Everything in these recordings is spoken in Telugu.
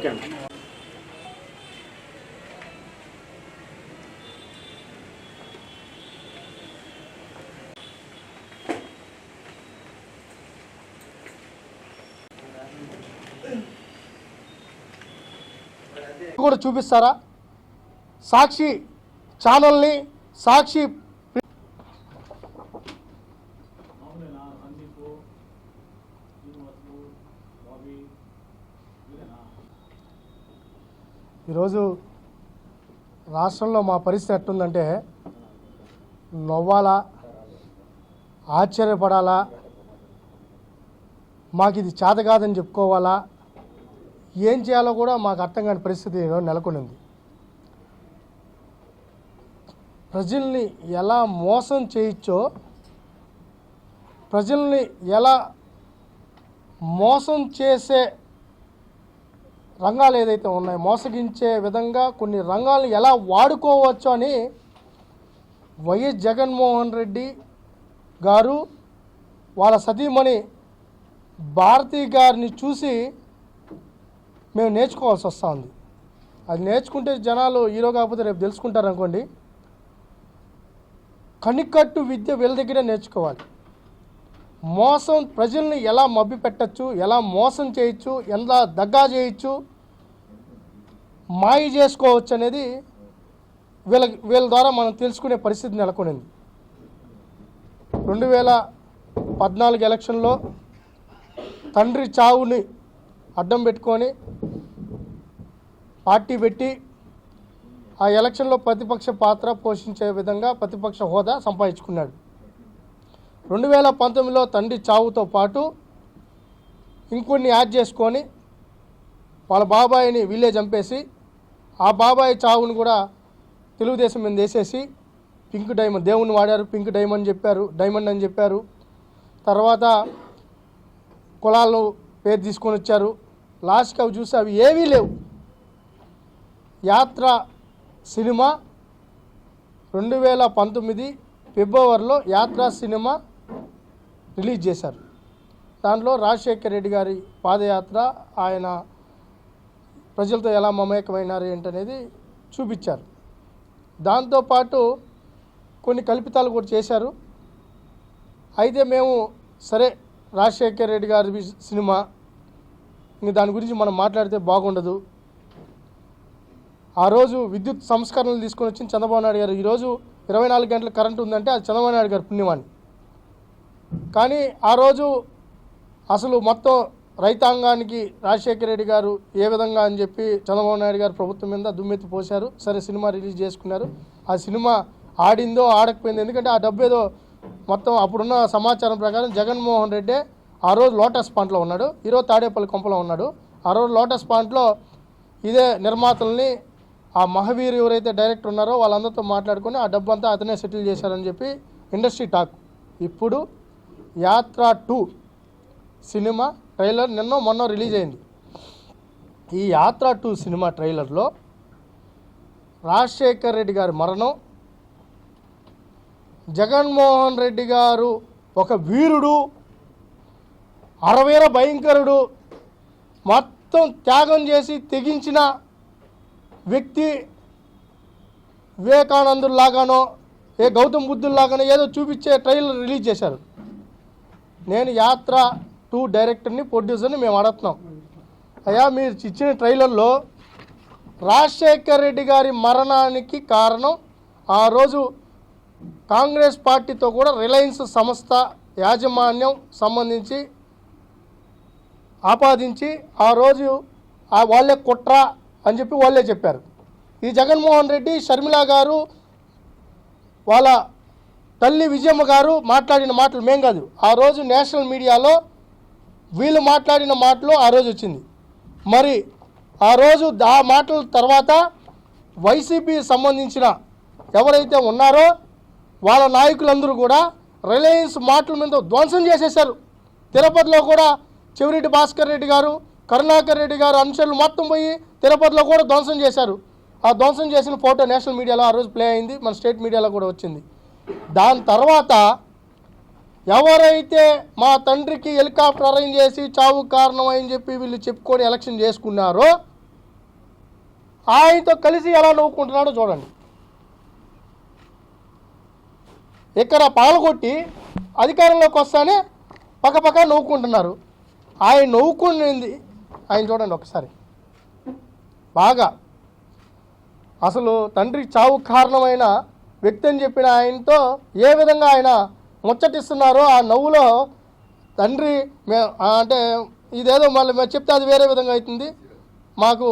ఓకే అండి. కూడా చూపిస్తారా? సాక్షి ఛానల్ని, సాక్షి ఈరోజు రాష్ట్రంలో మా పరిస్థితి ఎట్టుందంటే నవ్వాలా, ఆశ్చర్యపడాలా, మాకు ఇది చేత కాదని చెప్పుకోవాలా, ఏం చేయాలో కూడా మాకు అర్థం కాని పరిస్థితి నెలకొనింది. ప్రజల్ని ఎలా మోసం చేయొచ్చో, ప్రజల్ని ఎలా మోసం చేసే రంగాలు ఏదైతే ఉన్నాయో, మోసగించే విధంగా కొన్ని రంగాలను ఎలా వాడుకోవచ్చు అని వైఎస్ జగన్మోహన్ రెడ్డి గారు వాళ్ళ సతీమణి భారతి గారిని చూసి మేము నేర్చుకోవాల్సి వస్తూ ఉంది. అది నేర్చుకుంటే జనాలు హీరో కాకపోతే రేపు తెలుసుకుంటారు అనుకోండి. కనికట్టు విద్య వీళ్ళ దగ్గరే నేర్చుకోవాలి. మోసం, ప్రజల్ని ఎలా మభ్య పెట్టచ్చు, ఎలా మోసం చేయొచ్చు, ఎలా దగ్గా చేయొచ్చు, మాయ చేసుకోవచ్చు అనేది వీళ్ళ ద్వారా మనం తెలుసుకునే పరిస్థితి నెలకొనింది. 2014 ఎలక్షన్లో తండ్రి చావుని అడ్డం పెట్టుకొని పార్టీ పెట్టి ఆ ఎలక్షన్లో ప్రతిపక్ష పాత్ర పోషించే విధంగా ప్రతిపక్ష హోదా సంపాదించుకున్నాడు. 2019లో తండ్రి చావుతో పాటు ఇంకొన్ని యాడ్ చేసుకొని వాళ్ళ బాబాయిని వీళ్ళే చంపేసి ఆ బాబాయి చావుని కూడా తెలుగుదేశం మీద వేసేసి పింక్ డైమండ్, దేవుని వాడారు, పింక్ డైమండ్ అని చెప్పారు. తర్వాత కులాలు పేరు తీసుకొని వచ్చారు. లాస్ట్కి అవి చూసి అవి ఏవీ లేవు. యాత్ర సినిమా 2019 ఫిబ్రవరిలో యాత్ర సినిమా రిలీజ్ చేశారు. దాంట్లో రాజశేఖర్ రెడ్డి గారి పాదయాత్ర, ఆయన ప్రజలతో ఎలా మమేకమైనారు ఏంటనేది చూపించారు. దాంతోపాటు కొన్ని కల్పితాలు కూడా చేశారు. అయితే మేము సరే రాజశేఖర్ రెడ్డి గారి సినిమా, ఇంక దాని గురించి మనం మాట్లాడితే బాగుండదు. ఆ రోజు విద్యుత్ సంస్కరణలు తీసుకొని వచ్చిన చంద్రబాబు నాయుడు గారు. ఈరోజు 24 గంటల కరెంటు ఉందంటే అది చంద్రబాబు నాయుడు గారి పుణ్యమాని. కానీ ఆ రోజు అసలు మొత్తం రైతాంగానికి రాజశేఖర రెడ్డి గారు ఏ విధంగా అని చెప్పి చంద్రబాబు నాయుడు గారు ప్రభుత్వం మీద దుమ్మెత్తి పోశారు. సరే సినిమా రిలీజ్ చేసుకున్నారు. ఆ సినిమా ఆడిందో ఆడకపోయిందో, ఎందుకంటే ఆ డబ్బు ఏదో మొత్తం అప్పుడున్న సమాచారం ప్రకారం జగన్మోహన్ రెడ్డి ఆ రోజు లోటస్ పాంట్లో ఉన్నాడు, ఈరోజు తాడేపల్లి కొంపలో ఉన్నాడు. ఆ రోజు లోటస్ పాంట్లో ఇదే నిర్మాతల్ని, ఆ మహావీర్ ఎవరైతే డైరెక్టర్ ఉన్నారో వాళ్ళందరితో మాట్లాడుకొని ఆ డబ్బు అంతా అతనే సెటిల్ చేశారని చెప్పి ఇండస్ట్రీ టాక్. ఇప్పుడు యాత్ర 2 సినిమా ట్రైలర్ మొన్న రిలీజ్ అయింది. ఈ యాత్ర 2 సినిమా ట్రైలర్లో రాజశేఖర్ రెడ్డి గారి మరణం, జగన్మోహన్ రెడ్డి గారు ఒక వీరుడు, అరవీర భయంకరుడు, మొత్తం త్యాగం చేసి తెగించిన వ్యక్తి, వివేకానందుల్లాగానో ఏ గౌతమ్ బుద్ధుల్లాగానో ఏదో చూపించే ట్రైలర్ రిలీజ్ చేశారు. నేను యాత్ర 2 డైరెక్టర్ని, ప్రొడ్యూసర్ని మేము అడుగుతున్నాం, అయ్యా మీరు ఇచ్చిన ట్రైలర్లో రాజశేఖర్ రెడ్డి గారి మరణానికి కారణం ఆ రోజు కాంగ్రెస్ పార్టీతో కూడా రిలయన్స్ సంస్థ యాజమాన్యం సంబంధించి ఆపాదించి ఆ రోజు వాళ్ళే కుట్ర అని చెప్పి వాళ్ళే చెప్పారు. ఈ జగన్మోహన్ రెడ్డి, షర్మిల గారు, వాళ్ళ తల్లి విజయమ్మ గారు మాట్లాడిన మాటలు మేం కాదు, ఆ రోజు నేషనల్ మీడియాలో వీళ్ళు మాట్లాడిన మాటలు ఆ రోజు వచ్చింది. మరి ఆ రోజు ఆ మాటల తర్వాత వైసీపీ సంబంధించిన ఎవరైతే ఉన్నారో వాళ్ళ నాయకులందరూ కూడా రిలయన్స్ మాటల మీద ధ్వంసం చేసేశారు. తిరుపతిలో కూడా చెవిరెడ్డి భాస్కర్ రెడ్డి గారు, కరుణాకర్ రెడ్డి గారు అనుచరులు మొత్తం పోయి తిరుపతిలో కూడా ధ్వంసం చేశారు. ఆ ధ్వంసం చేసిన ఫోటో నేషనల్ మీడియాలో ఆ రోజు ప్లే అయింది, మన స్టేట్ మీడియాలో కూడా వచ్చింది. దాని తర్వాత ఎవరైతే మా తండ్రికి హెలికాప్టర్ అరేంజ్ చేసి చావు కారణం అని చెప్పి వీళ్ళు చెప్పుకొని ఎలక్షన్ చేసుకున్నారో ఆయనతో కలిసి ఎలా నవ్వుకుంటున్నాడో చూడండి. ఇక్కడ పగలగొట్టి అధికారంలోకి వస్తానే పక్కపక్క నవ్వుకుంటున్నారు. ఆయన నవ్వుకునేది ఆయన చూడండి ఒకసారి బాగా. అసలు తండ్రి చావు కారణమైన వ్యక్తి అని చెప్పిన ఆయనతో ఏ విధంగా ఆయన ముచ్చటిస్తున్నారో ఆ నవ్వులో తండ్రి అంటే ఇదేదో మళ్ళీ మేము చెప్తే అది వేరే విధంగా అవుతుంది. మాకు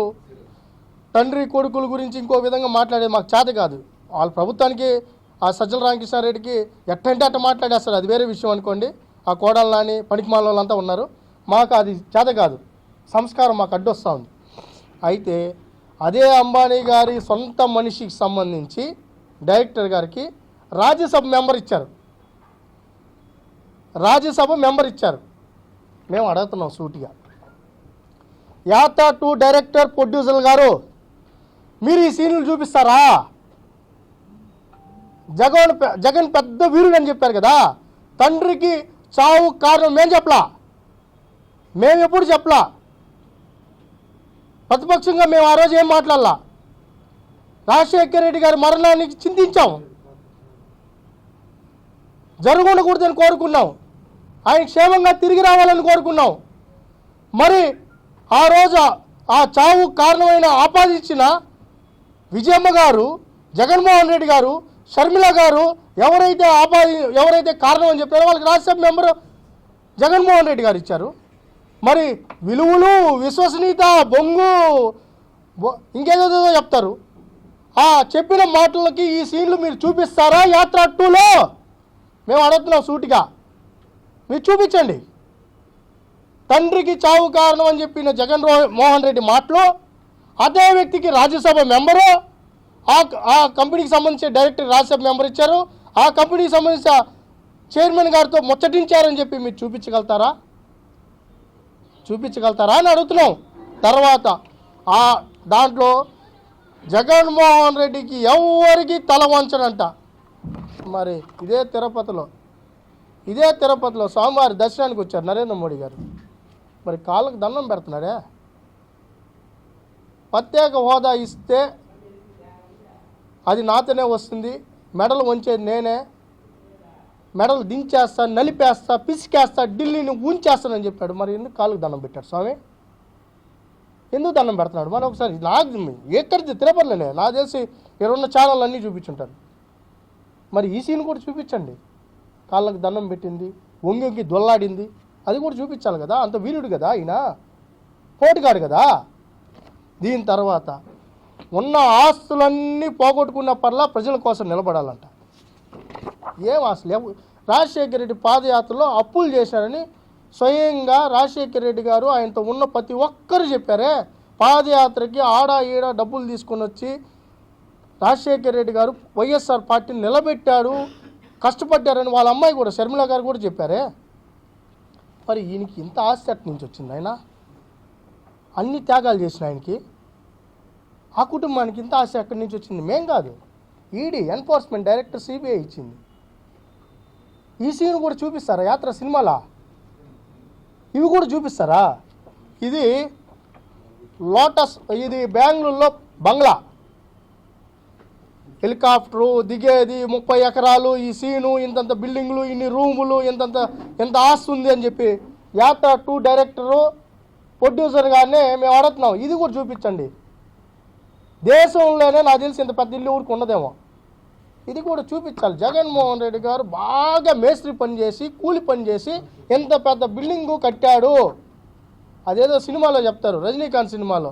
తండ్రి కొడుకుల గురించి ఇంకో విధంగా మాట్లాడేది మాకు చేత కాదు. వాళ్ళ ప్రభుత్వానికి ఆ సజ్జల రామకృష్ణారెడ్డికి ఎట్టంటే అట్ట మాట్లాడేస్తారు, అది వేరే విషయం అనుకోండి. ఆ కోడలు నాని పనికిమాల వాళ్ళంతా ఉన్నారు. మాకు అది చేత కాదు, సంస్కారం మాకు అడ్డొస్తూ ఉంది. అయితే అదే అంబానీ గారి సొంత మనిషికి సంబంధించి డైరెక్టర్ గారికి రాజ్యసభ మెంబర్ ఇచ్చారు. మేము అడుగుతున్నాం సూటిగా, యాత్ర 2 డైరెక్టర్ ప్రొడ్యూసర్ గారు మీరు ఈ సీన్లు చూపిస్తారా? జగన్ పెద్ద వీరుడు అని చెప్పారు కదా, తండ్రికి చావు కారణం మేము ఎప్పుడు చెప్పలా. ప్రతిపక్షంగా మేము ఆ రోజు ఏం మాట్లాడాల? రాజశేఖర రెడ్డి గారి మరణానికి చింతించాం, జరగకూడదని కోరుకున్నాం, ఆయన క్షేమంగా తిరిగి రావాలని కోరుకున్నాం. మరి ఆ రోజు ఆ చావు కారణమైన ఆపాదించిన విజయమ్మ గారు, జగన్మోహన్ రెడ్డి గారు, షర్మిల గారు ఎవరైతే కారణం అని చెప్పారో వాళ్ళకి రాజ్యసభ మెంబరు జగన్మోహన్ రెడ్డి గారు ఇచ్చారు. మరి విలువలు, విశ్వసనీయత, బొంగు ఇంకేదో చెప్తారు. ఆ చెప్పిన మాటలకి ఈ సీన్లు మీరు చూపిస్తారా యాత్ర 2లో? మేము అడుగుతున్నాం సూటిగా, మీరు చూపించండి. తండ్రికి చావు కారణం అని చెప్పిన జగన్మోహన్ రెడ్డి మాటలు, అదే వ్యక్తికి రాజ్యసభ మెంబరు, ఆ కంపెనీకి సంబంధించిన డైరెక్టర్ రాజ్యసభ మెంబర్ ఇచ్చారు, ఆ కంపెనీకి సంబంధించిన చైర్మన్ గారితో ముచ్చటించారని చెప్పి మీరు చూపించగలుగుతారా అని అడుగుతున్నాం. తర్వాత ఆ దాంట్లో జగన్మోహన్ రెడ్డికి ఎవరికి తల వంచడంట. మరి ఇదే తిరుపతిలో స్వామివారి దర్శనానికి వచ్చారు నరేంద్ర మోడీ గారు. మరి కాళ్ళకు దండం పెడుతున్నాడే. ప్రత్యేక హోదా ఇస్తే అది నాతోనే వస్తుంది, మెడలు వంచేది నేనే, మెడలు దించేస్తా, నలిపేస్తా, పిసికేస్తా, ఢిల్లీని ఉంచేస్తానని చెప్పాడు. మరి ఎందుకు కాళ్ళకు దండం పెట్టాడు స్వామి? ఎందుకు దండం పెడుతున్నాడు? మరి ఒకసారి నాకు ఎక్కడిది తిరుపతిలోనే నాకు తెలిసి ఇక్కడున్న ఛానల్ అన్నీ చూపించుంటారు. మరి ఈ సీన్ కూడా చూపించండి. కాళ్ళకు దండం పెట్టింది, వంగి దొల్లాడింది, అది కూడా చూపించాలి కదా. అంత వీరుడు కదా ఈయన, పోటుగాడు కదా. దీని తర్వాత ఉన్న ఆస్తులన్నీ పోగొట్టుకున్న పర్లా ప్రజల కోసం నిలబడాలంట. ఏం అసలు రాజశేఖర రెడ్డి పాదయాత్రలో అప్పులు చేశారని స్వయంగా రాజశేఖర రెడ్డి గారు ఆయనతో ఉన్న ప్రతి ఒక్కరు చెప్పారే. పాదయాత్రకి ఆడ ఈడ డబ్బులు తీసుకొని వచ్చి రాజశేఖర రెడ్డి గారు వైఎస్ఆర్ పార్టీని నిలబెట్టాడు, కష్టపడ్డారని వాళ్ళ అమ్మాయి కూడా షర్మిల గారు కూడా చెప్పారే. మరి ఈయనకి ఇంత ఆస్తి అటు నుంచి వచ్చింది? ఆయన అన్ని త్యాగాలు చేసిన ఆయనకి, ఆ కుటుంబానికి ఇంత ఆస్తి ఎక్కడి నుంచి వచ్చింది? మేం కాదు, ఈడీ ఎన్ఫోర్స్మెంట్ డైరెక్టర్ సిబిఐ ఇచ్చింది. ఈ సీన్ కూడా చూపిస్తారా యాత్ర సినిమాలా? ఇవి కూడా చూపిస్తారా? ఇది లోటస్, ఇది బెంగళూరులో బంగ్లా, హెలికాప్టరు దిగేది, 30 ఎకరాలు, ఈ సీను, ఇంతంత బిల్డింగులు, ఇన్ని రూములు, ఎంత ఆస్తి ఉంది అని చెప్పి యాత్ర 2 డైరెక్టరు ప్రొడ్యూసర్ గారినే మేము అడుగుతున్నాం. ఇది కూడా చూపించండి. దేశంలోనే నాకు తెలిసి ఇంత పెద్ద ఇల్లు ఊరికి ఉండదేమో, ఇది కూడా చూపించాలి. జగన్మోహన్ రెడ్డి గారు బాగా మేస్త్రి పని చేసి, కూలి పని చేసి ఎంత పెద్ద బిల్డింగు కట్టాడు. అదేదో సినిమాలో చెప్తారు, రజనీకాంత్ సినిమాలో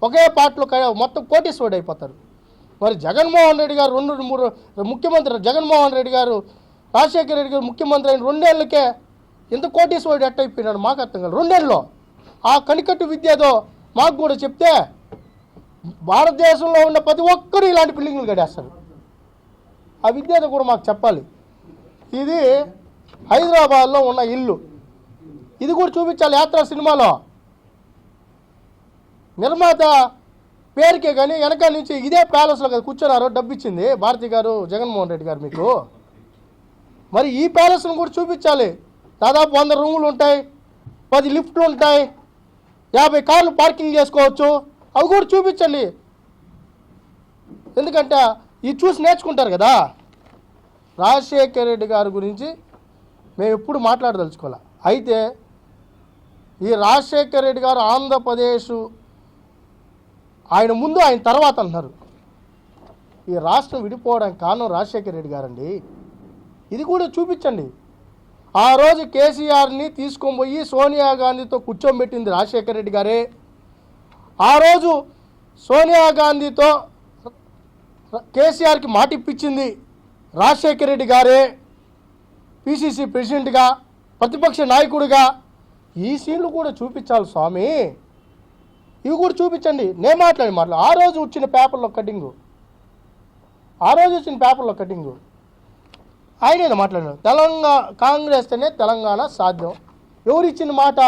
ఒకే పాటలో మొత్తం కోటీశ్వరుడు అయిపోతారు. మరి జగన్మోహన్ రెడ్డి గారు 2-3 ముఖ్యమంత్రి, జగన్మోహన్ రెడ్డి గారు రాజశేఖర రెడ్డి గారు ముఖ్యమంత్రి అయిన 2 ఏళ్ళకే ఎంత కోటీశ్వరుడు ఎట్టయిపోయినాడు మాకు అర్థం కాదు. 2 ఏళ్ళలో ఆ కనికట్టు విద్యతో మాకు కూడా చెప్తే భారతదేశంలో ఉన్న ప్రతి ఒక్కరు ఇలాంటి బిల్డింగ్లు కట్టేస్తారు. ఆ విద్యతో కూడా మాకు చెప్పాలి. ఇది హైదరాబాద్లో ఉన్న ఇల్లు, ఇది కూడా చూపించాలి యాత్ర సినిమాలో. నిర్మాత పేరుకే కానీ వెనకాల నుంచి ఇదే ప్యాలెస్లో కదా కూర్చున్నారు, డబ్బు ఇచ్చింది భారతి గారు, జగన్మోహన్ రెడ్డి గారు మీకు. మరి ఈ ప్యాలెస్ను కూడా చూపించాలి. దాదాపు 100 రూములు ఉంటాయి, 10 లిఫ్ట్లు ఉంటాయి, 50 కార్లు పార్కింగ్ చేసుకోవచ్చు. అవి కూడా చూపించండి. ఎందుకంటే ఇది చూసి నేర్చుకుంటారు కదా. రాజశేఖర రెడ్డి గారి గురించి మేము ఎప్పుడు మాట్లాడదలుచుకోవాలి. అయితే ఈ రాజశేఖర రెడ్డి గారు ఆంధ్రప్రదేశ్ ఆయన ముందు ఆయన తర్వాత అంటున్నారు. ఈ రాష్ట్రం విడిపోవడానికి కారణం రాజశేఖర రెడ్డి గారండి. ఇది కూడా చూపించండి. ఆ రోజు కేసీఆర్ని తీసుకొని పోయి సోనియా గాంధీతో కూర్చోబెట్టింది రాజశేఖర రెడ్డి గారే. ఆ రోజు సోనియా గాంధీతో కేసీఆర్కి మాట ఇప్పించింది రాజశేఖర రెడ్డి గారే. పిసిసి ప్రెసిడెంట్గా, ప్రతిపక్ష నాయకుడిగా ఈ సీన్లు కూడా చూపించాలి స్వామి. ఇవి కూడా చూపించండి. నేను మాట్లాడి ఆ రోజు వచ్చిన పేపర్లో కటింగు, ఆయనే మాట్లాడారు. కాంగ్రెస్ అనే తెలంగాణ సాధ్యం. ఎవరు ఇచ్చిన మాట?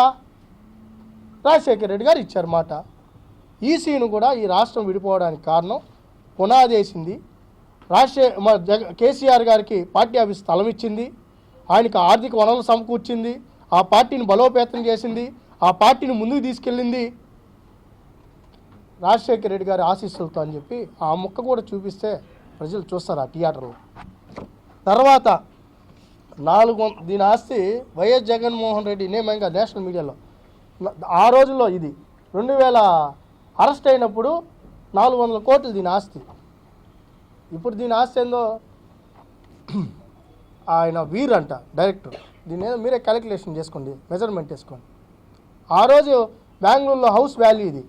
రాజశేఖర రెడ్డి గారు ఇచ్చారు మాట. ఈ సీను కూడా ఈ రాష్ట్రం విడిపోవడానికి కారణం పునాదేసింది కేసీఆర్ గారికి పార్టీ ఆఫీస్ స్థలం ఇచ్చింది, ఆయనకు ఆర్థిక వనరులు సమకూర్చింది, ఆ పార్టీని బలోపేతం చేసింది, ఆ పార్టీని ముందుకు తీసుకెళ్ళింది రాజశేఖర రెడ్డి గారి ఆశీస్సులతో అని చెప్పి ఆ ముక్క కూడా చూపిస్తే ప్రజలు చూస్తారు ఆ థియేటర్లో. తర్వాత దీని ఆస్తి వైఎస్ జగన్మోహన్ రెడ్డి నేమంగా నేషనల్ మీడియాలో ఆ రోజుల్లో ఇది 2000 అరెస్ట్ అయినప్పుడు 400 కోట్లు దీని ఆస్తి. ఇప్పుడు దీని ఆస్తి ఏందో ఆయన వీర్ అంట డైరెక్టర్. దీని ఏదో మీరే క్యాలిక్యులేషన్ చేసుకోండి, మెజర్మెంట్ వేసుకోండి. ఆ రోజు బెంగళూరులో హౌస్ వాల్యూ ఇది.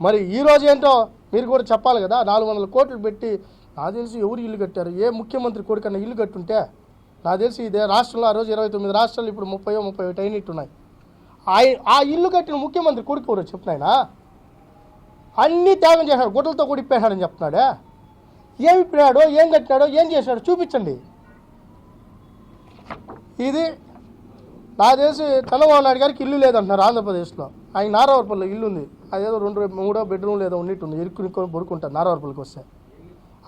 మరి ఈరోజు ఏంటో మీరు కూడా చెప్పాలి కదా. 400 కోట్లు పెట్టి నాకు తెలిసి ఎవరు ఇల్లు కట్టారు? ఏ ముఖ్యమంత్రి కొడుకన్నా ఇల్లు కట్టుంటే నాకు తెలిసి ఇదే రాష్ట్రంలో ఆ రోజు 29 రాష్ట్రాలు ఇప్పుడు 30 అయినట్టున్నాయి. ఆ ఇల్లు కట్టిన ముఖ్యమంత్రి కొడుకు ఎవరో చెప్తున్నాయనా? అన్నీ త్యాగం చేశాడు, గుడ్డలతో కూడా ఇప్పేశాడని చెప్తున్నాడే. ఏమి ఇప్పినాడో, ఏం కట్టినాడో, ఏం చేశాడో చూపించండి. ఇది నాకు తెలిసి చంద్రబాబు నాయుడు గారికి ఇల్లు లేదంటున్నారు ఆంధ్రప్రదేశ్లో. ఆయన నారావారిపల్లిలో ఇల్లు ఉంది, అదేదో 2-3 బెడ్రూమ్లు ఏదో ఉన్నట్టుంది, ఇరుక్కుని బొరుకుంటారు నారావారిపల్లికి వస్తే.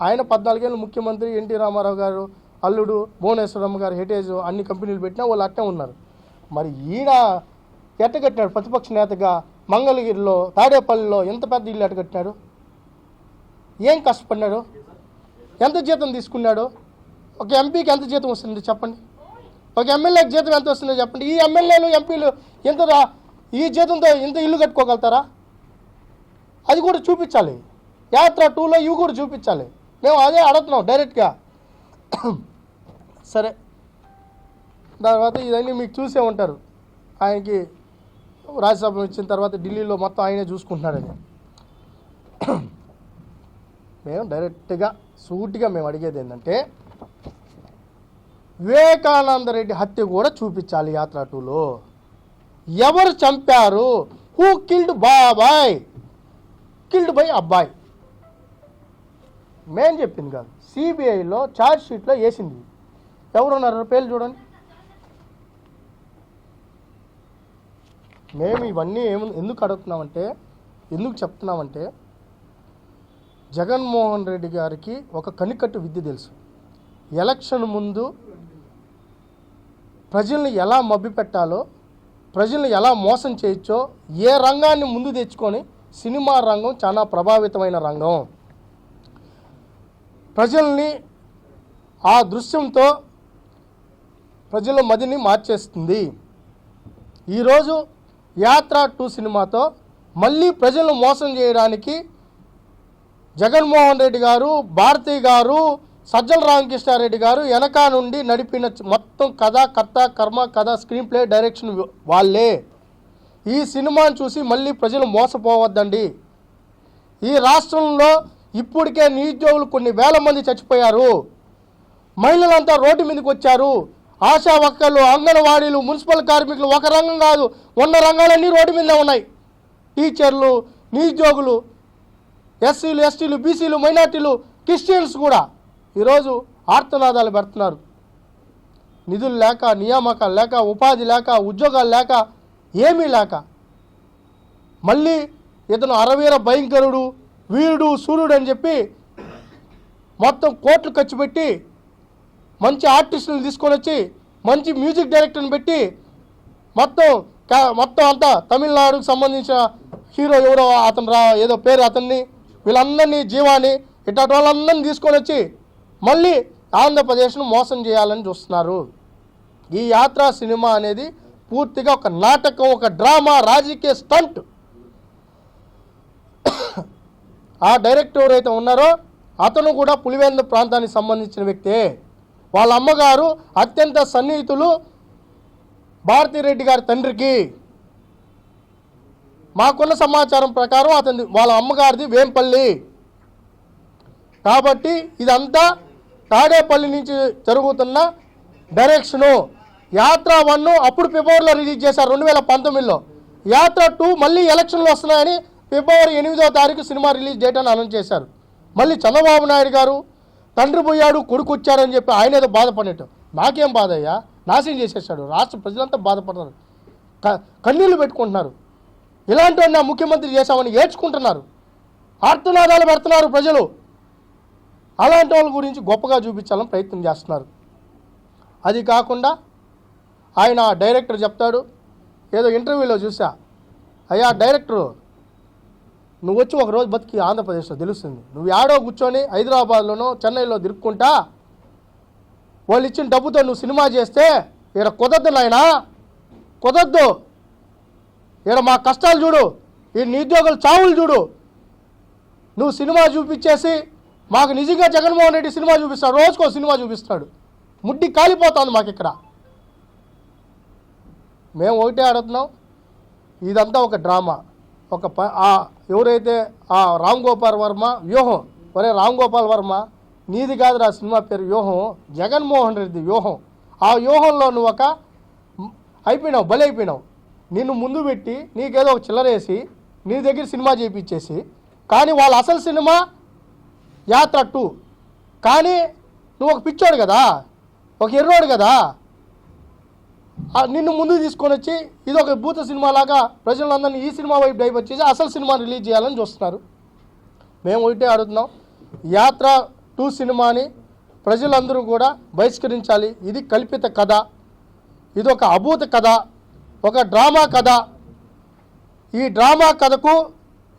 ఆయన 14 ఏళ్ళు ముఖ్యమంత్రి, ఎన్టీ రామారావు గారు అల్లుడు, భువనేశ్వరమ్మ గారు హెరిటేజ్ అన్ని కంపెనీలు పెట్టినా వాళ్ళు అట్టే ఉన్నారు. మరి ఈయన ఎట్టగట్టినాడు ప్రతిపక్ష నేతగా? మంగళగిరిలో, తాడేపల్లిలో ఎంత పెద్ద ఇల్లు ఎట్టగట్టినాడు? ఏం కష్టపడినాడు? ఎంత జీతం తీసుకున్నాడు? ఒక ఎంపీకి ఎంత జీతం వస్తుంది చెప్పండి? ఒక ఎమ్మెల్యేకి జీతం ఎంత వస్తుందో చెప్పండి? ఈ ఎమ్మెల్యేలు ఎంపీలు ఈ జీతంతో ఇంత ఇల్లు కట్టుకోగలుగుతారా? అది కూడా చూపించాలి. యాత్ర 2లో ఇవి కూడా చూపించాలి. మేము అదే అడుగుతున్నాం డైరెక్ట్గా. సరే, తర్వాత ఇవన్నీ మీకు చూసే ఉంటారు. ఆయనకి రాజ్యసభ ఇచ్చిన తర్వాత ఢిల్లీలో మొత్తం ఆయనే చూసుకుంటున్నాడని. మేము డైరెక్ట్గా సూటిగా మేము అడిగేది ఏంటంటే వివేకానంద రెడ్డి హత్య కూడా చూపించాలి యాత్ర 2లో. ఎవరు చంపారు? హూ కిల్డ్ బాబాయ్, కిల్డ్ బై అబ్బాయి. మేం చెప్పింది కాదు, సిబిఐలో ఛార్జ్ షీట్లో వేసింది. ఎవరున్నారు పేర్లు చూడండి. మేము ఇవన్నీ ఎందుకు అడుగుతున్నామంటే, ఎందుకు చెప్తున్నామంటే జగన్మోహన్ రెడ్డి గారికి ఒక కనికట్టు విద్య తెలుసు. ఎలక్షన్ ముందు ప్రజల్ని ఎలా మభ్యపెట్టాలో, ప్రజల్ని ఎలా మోసం చేయొచ్చో, ఏ రంగాన్ని ముందు తెచ్చుకొని, సినిమా రంగం చాలా ప్రభావితమైన రంగం. ప్రజల్ని ఆ దృశ్యంతో ప్రజల మదిని మార్చేస్తుంది. ఈరోజు యాత్ర 2 సినిమాతో మళ్ళీ ప్రజలను మోసం చేయడానికి జగన్మోహన్ రెడ్డి గారు, భారతి గారు, సజ్జల రామకృష్ణారెడ్డి గారు వెనక నుండి నడిపిన మొత్తం కథ, కర్త, కర్మ, కథ, స్క్రీన్ ప్లే, డైరెక్షన్ వాళ్ళే. ఈ సినిమాను చూసి మళ్ళీ ప్రజలు మోసపోవద్దండి. ఈ రాష్ట్రంలో ఇప్పటికే నిరుద్యోగులు కొన్ని వేల మంది చచ్చిపోయారు. మహిళలంతా రోడ్డు మీదకి వచ్చారు. ఆశా వర్కర్లు, అంగన్వాడీలు, మున్సిపల్ కార్మికులు ఒక రంగం కాదు, ఉన్న రంగాలన్నీ రోడ్డు మీద ఉన్నాయి. టీచర్లు, నిరుద్యోగులు, ఎస్సీలు, ఎస్టీలు, బీసీలు, మైనార్టీలు, క్రిస్టియన్స్ కూడా ఈరోజు ఆర్తనాదాలు పెడుతున్నారు. నిధులు లేక, నియామకాలు లేక, ఉపాధి లేక, ఉద్యోగాలు లేక, ఏమీ లేక. మళ్ళీ ఇతను అరవీర భయంకరుడు, వీరుడు, సూర్యుడు అని చెప్పి మొత్తం కోట్లు ఖర్చు పెట్టి మంచి ఆర్టిస్టులను తీసుకొని వచ్చి మంచి మ్యూజిక్ డైరెక్టర్ని పెట్టి మొత్తం అంతా తమిళనాడుకు సంబంధించిన హీరో ఎవరో అతను ఏదో పేరు అతన్ని వీళ్ళందరినీ జీవాని ఇట్లాంటి వాళ్ళందరినీ తీసుకొని వచ్చి మళ్ళీ ఆంధ్రప్రదేశ్ను మోసం చేయాలని చూస్తున్నారు. ఈ యాత్ర సినిమా అనేది పూర్తిగా ఒక నాటకం, ఒక డ్రామా, రాజకీయ స్టంట్. ఆ డైరెక్టర్ ఎవరైతే ఉన్నారో అతను కూడా పులివెందుల ప్రాంతానికి సంబంధించిన వ్యక్తే. వాళ్ళ అమ్మగారు అత్యంత సన్నిహితులు భారతిరెడ్డి గారి తండ్రికి. మాకున్న సమాచారం ప్రకారం వాళ్ళ అమ్మగారిది వేంపల్లి. కాబట్టి ఇదంతా తాడేపల్లి నుంచి జరుగుతున్న డైరెక్షను. యాత్ర 1 అప్పుడు ఫిబ్రవరిలో రిలీజ్ చేశారు 2019లో. యాత్ర 2 మళ్ళీ ఎలక్షన్లు వస్తున్నాయని ఫిబ్రవరి 8వ తారీఖు సినిమా రిలీజ్ డేట్ అని అనౌన్స్ చేశారు. మళ్ళీ చంద్రబాబు నాయుడు గారు తండ్రి పోయాడు కొడుకు వచ్చారని చెప్పి ఆయన ఏదో బాధపడినట్టు. నాకేం బాధ అయ్యా, నాశనం చేసేసాడు. రాష్ట్ర ప్రజలంతా బాధపడుతున్నారు, కన్నీళ్లు పెట్టుకుంటున్నారు. ఇలాంటి నా ముఖ్యమంత్రి చేశామని ఏడ్చుకుంటున్నారు, ఆర్తనాదాలు పెడుతున్నారు ప్రజలు. అలాంటి వాళ్ళ గురించి గొప్పగా చూపించాలని ప్రయత్నం చేస్తున్నారు. అది కాకుండా ఆయన డైరెక్టర్ చెప్తాడు, ఏదో ఇంటర్వ్యూలో చూసా, అయ్యా డైరెక్టరు నువ్వు వచ్చి ఒకరోజు బతికి ఆంధ్రప్రదేశ్లో తెలుస్తుంది. నువ్వు ఏడో కూర్చొని హైదరాబాద్లోనో చెన్నైలో తిరుక్కుంటా వాళ్ళు ఇచ్చిన డబ్బుతో నువ్వు సినిమా చేస్తే ఇక్కడ కుదరదు నాయనా, కుదరదు. ఇక్కడ మా కష్టాలు చూడు, ఈ నిరుద్యోగుల చావులు చూడు. నువ్వు సినిమా చూపించేసి మాకు నిజంగా జగన్మోహన్ రెడ్డి సినిమా చూపిస్తాడు, రోజుకో సినిమా చూపిస్తాడు. ముడ్డి కాలిపోతుంది మాకు ఇక్కడ. మేము ఒకటే అడుగుతున్నాం, ఇదంతా ఒక డ్రామా. ఎవరైతే ఆ రామ్ గోపాల్ వర్మ వ్యూహం, ఒరే రామ్ గోపాల్ వర్మ నీది కాదురా సినిమా పేరు వ్యూహం, జగన్మోహన్ రెడ్డి వ్యూహం. ఆ వ్యూహంలో నువ్వు అయిపోయినావు, బలైపోయినావు. నిన్ను ముందు పెట్టి నీకేదో ఒక చిల్లరేసి నీ దగ్గర సినిమా చేయించేసి, కానీ వాళ్ళ అసలు సినిమా యాత్ర 2. కానీ నువ్వు ఒక పిచ్చోడు కదా, ఒక ఎర్రోడు కదా, నిన్ను ముందుకు తీసుకొని వచ్చి ఇది ఒక భూత సినిమా లాగా ప్రజలందరినీ ఈ సినిమా వైపు డైవర్ట్ చేసి అసలు సినిమా రిలీజ్ చేయాలని చూస్తున్నారు. మేము ఒకటే అడుగుతున్నాం, యాత్ర 2 సినిమాని ప్రజలందరూ కూడా బహిష్కరించాలి. ఇది కల్పిత కథ, ఇది ఒక అభూత కథ, ఒక డ్రామా కథ. ఈ డ్రామా కథకు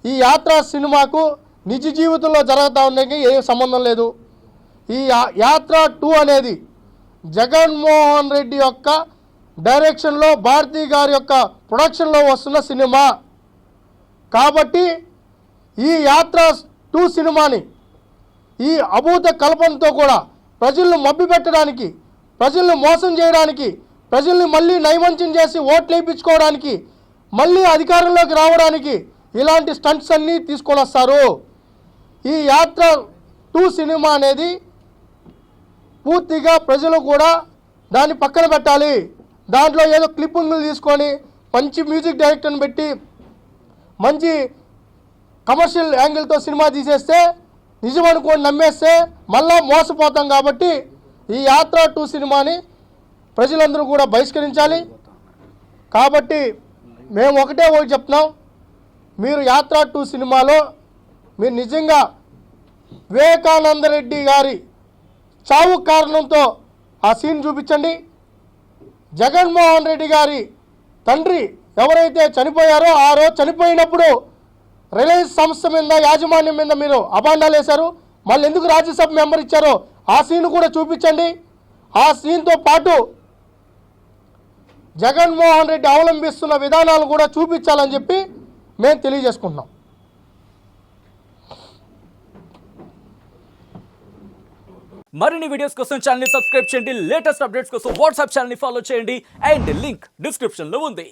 ఈ యాత్ర సినిమాకు నిజ జీవితంలో జరుగుతూ ఉండేకి ఏ సంబంధం లేదు. ఈ యాత్ర 2 అనేది జగన్మోహన్ రెడ్డి యొక్క డైరెక్షన్లో, భారతి గారి యొక్క ప్రొడక్షన్లో వస్తున్న సినిమా. కాబట్టి ఈ యాత్ర 2 సినిమాని ఈ అభూత కల్పనతో కూడా ప్రజలను మభ్యపెట్టడానికి, ప్రజలను మోసం చేయడానికి, ప్రజల్ని మళ్ళీ నైమంచం చేసి ఓట్లు వేయించుకోవడానికి, మళ్ళీ అధికారంలోకి రావడానికి ఇలాంటి స్టంట్స్ అన్నీ తీసుకొని వస్తారు. ఈ యాత్ర 2 సినిమా అనేది పూర్తిగా ప్రజలు కూడా దాన్ని పక్కన పెట్టాలి. దాంట్లో ఏదో క్లిప్పింగ్లు తీసుకొని మంచి మ్యూజిక్ డైరెక్టర్ని పెట్టి మంచి కమర్షియల్ యాంగిల్తో సినిమా తీసేస్తే, నిజం అనుకోని నమ్మేస్తే మళ్ళా మోసపోతాం. కాబట్టి ఈ యాత్ర 2 సినిమాని ప్రజలందరూ కూడా బహిష్కరించాలి. కాబట్టి మేము ఒకటి చెప్తున్నాం, మీరు యాత్ర 2 సినిమాలో మీరు నిజంగా వివేకానంద రెడ్డి గారి చావు కారణంతో ఆ సీన్ చూపించండి. జగన్మోహన్ రెడ్డి గారి తండ్రి ఎవరైతే చనిపోయారో ఆ రోజు చనిపోయినప్పుడు రిలయన్స్ సంస్థ మీద, యాజమాన్యం మీద మీరు అబాండాలు వేశారు. మళ్ళీ ఎందుకు రాజ్యసభ మెంబర్ ఇచ్చారో ఆ సీన్ కూడా చూపించండి. ఆ సీన్తో పాటు జగన్మోహన్ రెడ్డి అవలంబిస్తున్న విధానాలు కూడా చూపించాలని చెప్పి మేము తెలియజేసుకుంటున్నాం. మరిన్ని వీడియోస్ కోసం ఛానల్ ని సబ్స్క్రైబ్ చేయండి. లేటెస్ట్ అప్డేట్స్ కోసం వాట్సాప్ ఛానల్ ని ఫాలో చేయండి. అండ్ లింక్ డిస్క్రిప్షన్ లో ఉంది.